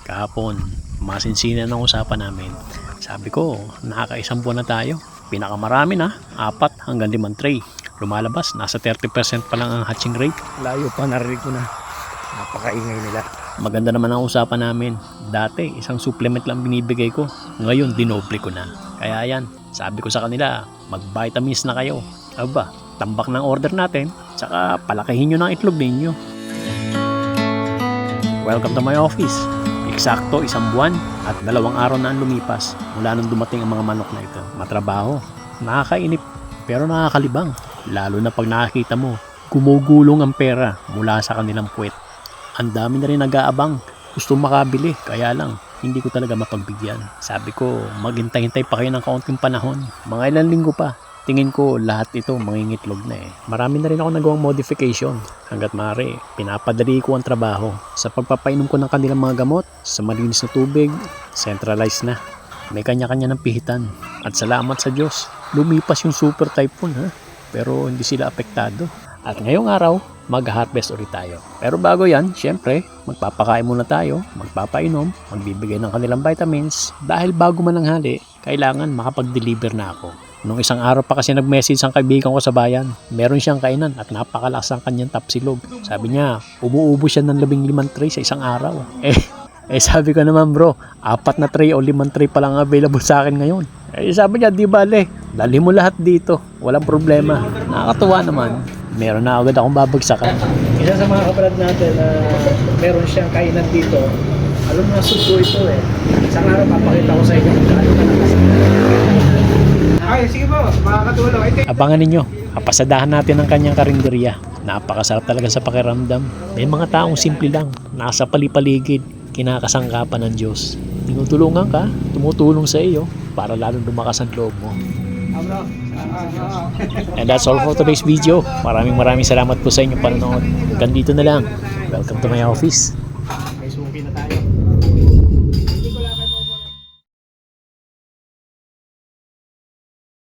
Kahapon, masinsinan ang usapan namin. Sabi ko, nakakaisang buwan na tayo. Pinakamarami na, 4 hanggang 5 tray. Lumalabas, nasa 30% pa lang ang hatching rate. Layo pa, narinig ko na. Napakaingay nila. Maganda naman ang usapan namin. Dati, isang supplement lang binibigay ko. Ngayon, dinoble ko na. Kaya yan, sabi ko sa kanila, mag-vitamins na kayo. Aba, tambak ng order natin, tsaka palakihin nyo ng itlog ninyo. Welcome to my office. Eksakto 1 buwan at 2 araw na ang lumipas mula nung dumating ang mga manok na ito. Matrabaho, nakakainip, pero nakakalibang. Lalo na pag nakakita mo, gumugulong ang pera mula sa kanilang puwet. Ang dami na rin nag-aabang, gusto makabili, kaya lang hindi ko talaga mapagbigyan. Sabi ko, maghintay-hintay pa kayo ng kaunting panahon. Mga ilang linggo pa, tingin ko lahat ito mangingitlog na eh. Marami na rin ako nagawang modification. Hanggat maaari, pinapadali ko ang trabaho. Sa pagpapainom ko ng kanilang mga gamot, sa malinis na tubig, centralized na. May kanya-kanya ng pihitan. At salamat sa Diyos, lumipas yung super typhoon ha. Pero hindi sila apektado. At ngayong araw, mag-harvest ulit tayo. Pero bago yan, syempre, magpapakain muna tayo, magpapainom, magbibigay ng kanilang vitamins. Dahil bago mananghali, kailangan makapag-deliver na ako. Nung isang araw pa kasi nag-message ang kaibigan ko sa bayan, meron siyang kainan at napakalakas ang kanyang tapsilog. Sabi niya, umuubo siya ng 15 tray sa isang araw. Sabi ko naman bro, 4 na tray o 5 tray pa lang available sa akin ngayon. Sabi niya, di bale, dali mo lahat dito, walang problema. Nakakatuwa naman, meron na agad akong babagsakan. Isa sa mga kapalag natin na meron siyang kainan dito. Alam mo na sugo ito eh. Isang araw papakita ko sa inyo kung gaano kalakas. Ay, sige po, makakatulong. Abangan ninyo, kapasadahan natin ang kanyang karinderya. Napakasarap talaga sa pakiramdam. May mga taong simple lang, nasa palipaligid, kinakasangkapan ng Diyos. Tinutulungan ka, tumutulong sa iyo para lalong lumakas ang loob mo. And that's all for today's video. Maraming salamat po sa inyong panonood. Hanggang dito na lang. Welcome to my office. May suki na tayo.